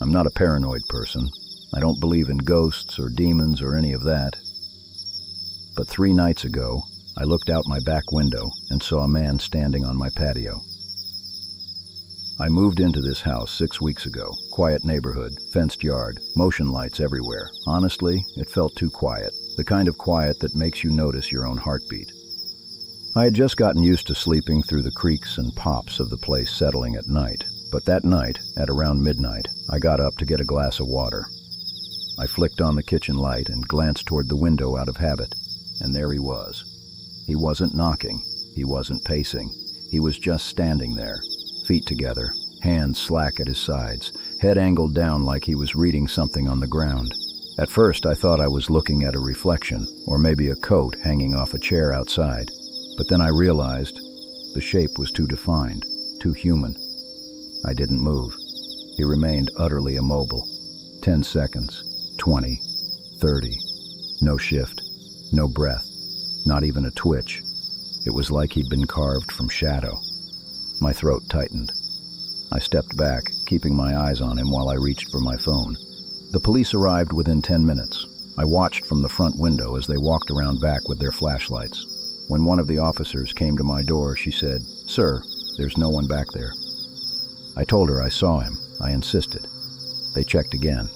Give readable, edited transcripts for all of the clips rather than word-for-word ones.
I'm not a paranoid person. I don't believe in ghosts or demons or any of that. But 3 nights ago, I looked out my back window and saw a man standing on my patio. I moved into this house 6 weeks ago. Quiet neighborhood, fenced yard, motion lights everywhere. Honestly, it felt too quiet. The kind of quiet that makes you notice your own heartbeat. I had just gotten used to sleeping through the creaks and pops of the place settling at night. But that night, at around midnight, I got up to get a glass of water. I flicked on the kitchen light and glanced toward the window out of habit. And there he was. He wasn't knocking. He wasn't pacing. He was just standing there. Feet together, hands slack at his sides, head angled down like he was reading something on the ground. At first I thought I was looking at a reflection, or maybe a coat hanging off a chair outside. But then I realized the shape was too defined, too human. I didn't move. He remained utterly immobile. 10 seconds, 20, 30. No shift, no breath, not even a twitch. It was like he'd been carved from shadow. My throat tightened. I stepped back, keeping my eyes on him while I reached for my phone. The police arrived within 10 minutes. I watched from the front window as they walked around back with their flashlights. When one of the officers came to my door, she said, "Sir, there's no one back there." I told her I saw him. I insisted. They checked again.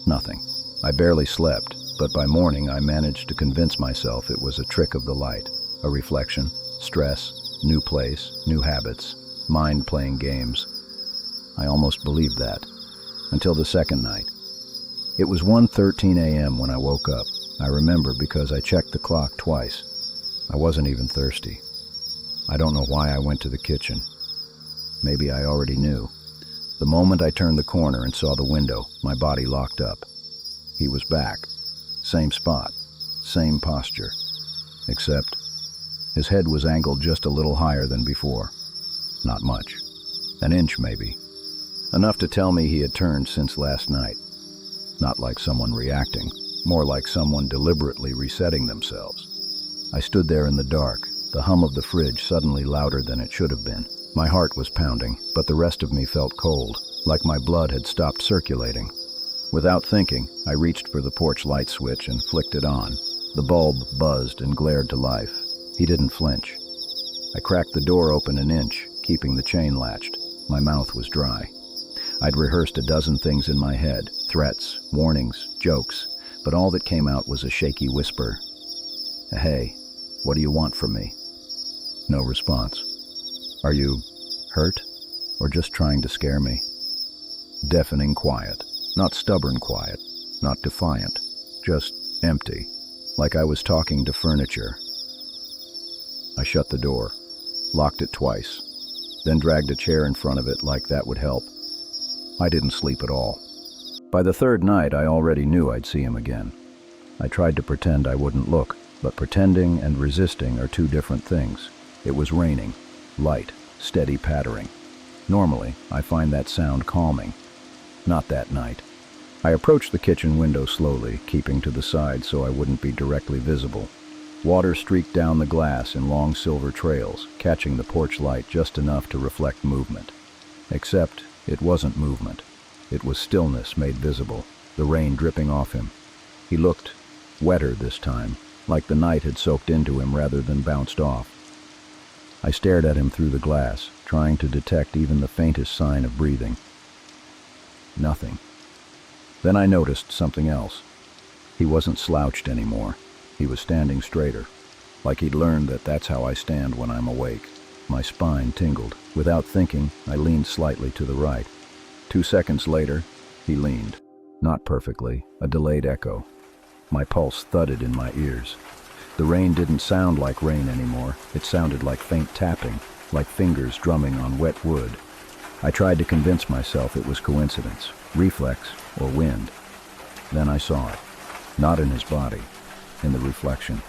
Nothing. I barely slept, but by morning I managed to convince myself it was a trick of the light, a reflection, stress, new place, new habits, mind playing games. I almost believed that, until the second night. It was 1:13 a.m. when I woke up. I remember because I checked the clock twice. I wasn't even thirsty. I don't know why I went to the kitchen. Maybe I already knew. The moment I turned the corner and saw the window, my body locked up. He was back. Same spot, same posture. Except his head was angled just a little higher than before. Not much. An inch, maybe. Enough to tell me he had turned since last night. Not like someone reacting, more like someone deliberately resetting themselves. I stood there in the dark, the hum of the fridge suddenly louder than it should have been. My heart was pounding, but the rest of me felt cold, like my blood had stopped circulating. Without thinking, I reached for the porch light switch and flicked it on. The bulb buzzed and glared to life. He didn't flinch. I cracked the door open an inch, keeping the chain latched. My mouth was dry. I'd rehearsed a dozen things in my head, threats, warnings, jokes, but all that came out was a shaky whisper. "Hey, what do you want from me?" No response. "Are you hurt, or just trying to scare me?" Deafening quiet. Not stubborn quiet, not defiant, just empty, like I was talking to furniture. I shut the door, locked it twice, then dragged a chair in front of it like that would help. I didn't sleep at all. By the third night, I already knew I'd see him again. I tried to pretend I wouldn't look, but pretending and resisting are two different things. It was raining, light, steady pattering. Normally, I find that sound calming. Not that night. I approached the kitchen window slowly, keeping to the side so I wouldn't be directly visible. Water streaked down the glass in long silver trails, catching the porch light just enough to reflect movement. Except it wasn't movement. It was stillness made visible, the rain dripping off him. He looked wetter this time, like the night had soaked into him rather than bounced off. I stared at him through the glass, trying to detect even the faintest sign of breathing. Nothing. Then I noticed something else. He wasn't slouched anymore. He was standing straighter, like he'd learned that that's how I stand when I'm awake. My spine tingled. Without thinking, I leaned slightly to the right. 2 seconds later, he leaned. Not perfectly, a delayed echo. My pulse thudded in my ears. The rain didn't sound like rain anymore. It sounded like faint tapping, like fingers drumming on wet wood. I tried to convince myself it was coincidence, reflex, or wind. Then I saw it. Not in his body, in the reflection.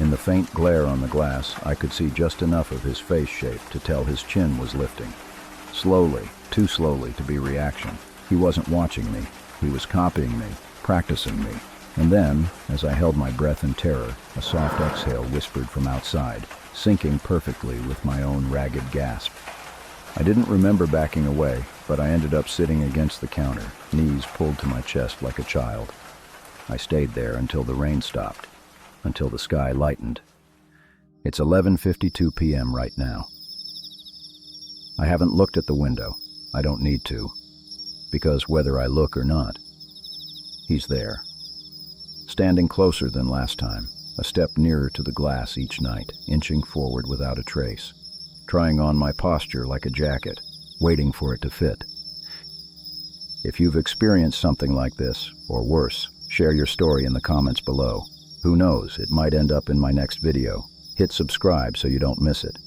In the faint glare on the glass, I could see just enough of his face shape to tell his chin was lifting. Slowly, too slowly to be reaction. He wasn't watching me. He was copying me, practicing me. And then, as I held my breath in terror, a soft exhale whispered from outside, syncing perfectly with my own ragged gasp. I didn't remember backing away, but I ended up sitting against the counter, knees pulled to my chest like a child. I stayed there until the rain stopped, until the sky lightened. It's 11:52 p.m. right now. I haven't looked at the window. I don't need to, because whether I look or not, he's there. Standing closer than last time, a step nearer to the glass each night, inching forward without a trace, trying on my posture like a jacket, waiting for it to fit. If you've experienced something like this, or worse, share your story in the comments below. Who knows, it might end up in my next video. Hit subscribe so you don't miss it.